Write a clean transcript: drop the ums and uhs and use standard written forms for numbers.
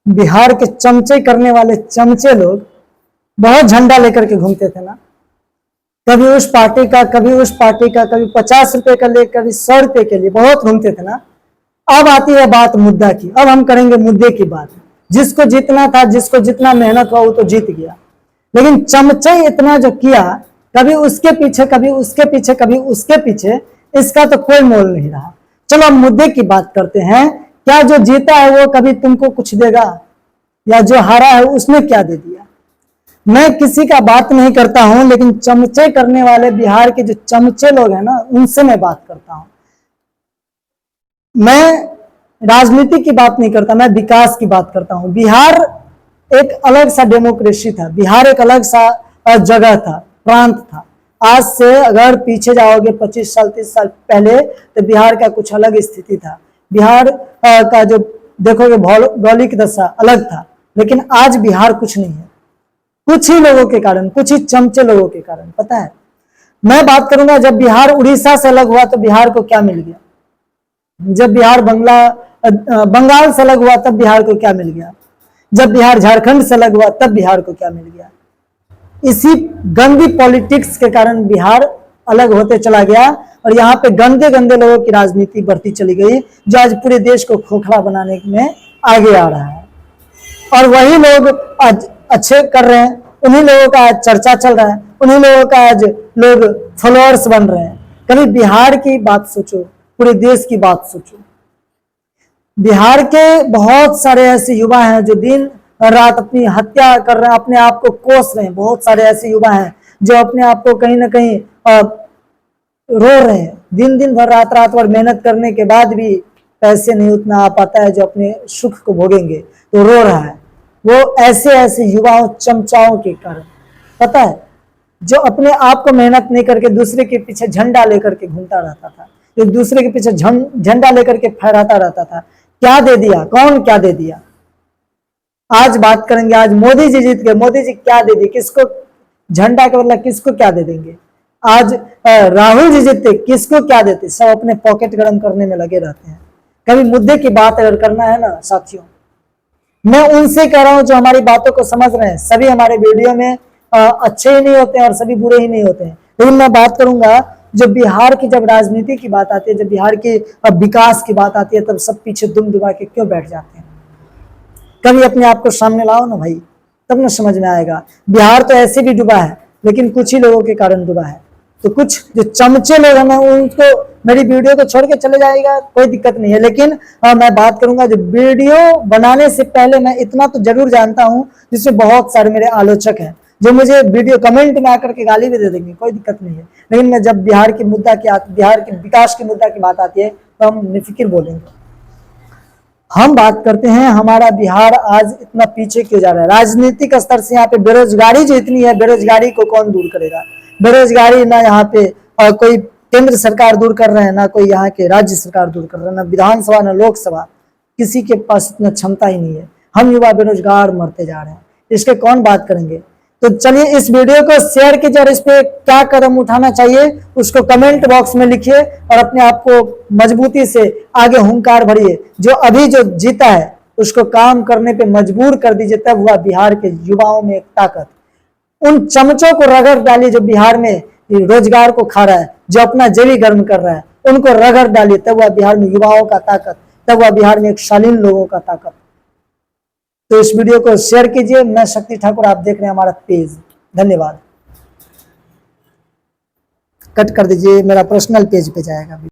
बिहार के चमचे करने वाले चमचे लोग बहुत झंडा लेकर के घूमते थे ना, कभी उस पार्टी का, कभी उस पार्टी का, कभी 50 रुपए का लिए, कभी 100 रुपए के लिए बहुत घूमते थे ना। अब आती है बात मुद्दा की। अब हम करेंगे मुद्दे की बात। जिसको जीतना था, जिसको जितना मेहनत हुआ, वो तो जीत गया। लेकिन चमचे इतना जो किया, कभी उसके पीछे, कभी उसके पीछे, कभी उसके पीछे, इसका तो कोई मोल नहीं रहा। चलो अब मुद्दे की बात करते हैं। क्या जो जीता है वो कभी तुमको कुछ देगा, या जो हारा है उसने क्या दे दिया? मैं किसी का बात नहीं करता हूं, लेकिन चमचे करने वाले बिहार के जो चमचे लोग हैं ना, उनसे मैं बात करता हूं। मैं राजनीति की बात नहीं करता, मैं विकास की बात करता हूं। बिहार एक अलग सा डेमोक्रेसी था, बिहार एक अलग सा जगह था, प्रांत था। आज से अगर पीछे जाओगे 25 साल 30 साल पहले, तो बिहार का कुछ अलग स्थिति था। बिहार का जो देखोगे भौगोलिक दशा अलग था। लेकिन आज बिहार कुछ नहीं है, कुछ ही लोगों के कारण, कुछ ही चमचे लोगों के कारण। पता है, मैं बात करूंगा जब बिहार उड़ीसा से अलग हुआ तो बिहार को क्या मिल गया, जब बिहार बंगाल से अलग हुआ तब बिहार को क्या मिल गया, जब बिहार झारखंड से अलग हुआ तब बिहार को क्या मिल गया। इसी गंदी पॉलिटिक्स के कारण बिहार अलग होते चला गया, और यहाँ पे गंदे गंदे लोगों की राजनीति बढ़ती चली गई, जो आज पूरे देश को खोखला बनाने में आगे आ रहा है। और वही लोग आज अच्छे कर रहे हैं, उन्हीं लोगों का आज चर्चा चल रहा है, उन्हीं लोगों का आज लोग फॉलोअर्स बन रहे हैं। कभी बिहार की बात सोचो, पूरे देश की बात सोचो। बिहार के बहुत सारे ऐसे युवा हैं जो दिन रात अपनी हत्या कर रहे हैं, अपने आप को कोस रहे हैं। बहुत सारे ऐसे युवा हैं जो अपने आप को कहीं ना कहीं रो रहे हैं। दिन दिन भर रात रात भर मेहनत करने के बाद भी पैसे नहीं उतना आ पाता है जो अपने सुख को भोगेंगे, तो रो रहा है। वो ऐसे ऐसे युवाओं, चमचाओं के कारण। पता है, जो अपने आप को मेहनत नहीं करके दूसरे के पीछे झंडा लेकर के घूमता रहता था, जो दूसरे के पीछे झंडा लेकर के फहराता रहता था, क्या दे दिया, कौन क्या दे दिया? आज बात करेंगे। आज मोदी जी जीत गए, मोदी जी क्या दे दिए, किसको झंडा के बदला किसको क्या दे देंगे? आज राहुल जी जीतते, किसको क्या देते? सब अपने पॉकेट गर्म करने में लगे रहते हैं। कभी मुद्दे की बात अगर करना है ना साथियों, मैं उनसे कह रहा हूं जो हमारी बातों को समझ रहे हैं। सभी हमारे वीडियो में अच्छे ही नहीं होते हैं और सभी बुरे ही नहीं होते हैं। लेकिन मैं बात करूंगा, जब बिहार की जब राजनीति की बात आती है, जब बिहार के विकास की बात आती है, तब सब पीछे दुम दुबा के क्यों बैठ जाते हैं? कभी अपने आप को सामने लाओ ना भाई, तब ना समझ में आएगा। बिहार तो ऐसे भी डूबा है, लेकिन कुछ ही लोगों के कारण डूबा है। तो कुछ जो चमचे लोग हैं, उनको मेरी वीडियो को छोड़ के चले जाएगा, कोई दिक्कत नहीं है। लेकिन मैं बात करूंगा, जो वीडियो बनाने से पहले मैं इतना तो जरूर जानता हूं, जिसमें बहुत सारे मेरे आलोचक हैं जो मुझे वीडियो कमेंट में आकर के गाली भी दे देंगे, कोई दिक्कत नहीं है। लेकिन मैं जब बिहार के बिहार के विकास के मुद्दा की बात आती है, तो हम निफिक्र बोलेंगे। हम बात करते हैं, हमारा बिहार आज इतना पीछे क्यों जा रहा है? राजनीतिक स्तर से यहाँ पे बेरोजगारी जो इतनी है, बेरोजगारी को कौन दूर करेगा? बेरोजगारी ना यहाँ पे कोई केंद्र सरकार दूर कर रहे हैं, ना कोई यहाँ के राज्य सरकार दूर कर रहे हैं, ना विधानसभा ना लोकसभा, किसी के पास इतना क्षमता ही नहीं है। हम युवा बेरोजगार मरते जा रहे हैं, इसके कौन बात करेंगे? तो चलिए इस वीडियो को शेयर कीजिए, और इस पे क्या कदम उठाना चाहिए उसको कमेंट बॉक्स में लिखिए, और अपने आप को मजबूती से आगे हुंकार भरिए। जो अभी जो जीता है उसको काम करने पे मजबूर कर दीजिए, तब हुआ बिहार के युवाओं में एक ताकत। उन चमचों को रगड़ डालिए जो बिहार में रोजगार को खा रहा है, जो अपना जेबी गर्म कर रहा है, उनको रगड़ डालिए, तब हुआ बिहार में युवाओं का ताकत, तब हुआ बिहार में एक शालीन लोगों का ताकत। तो इस वीडियो को शेयर कीजिए। मैं शक्ति ठाकुर, आप देख रहे हैं हमारा पेज। धन्यवाद। कट कर दीजिए, मेरा पर्सनल पेज पे जाएगा।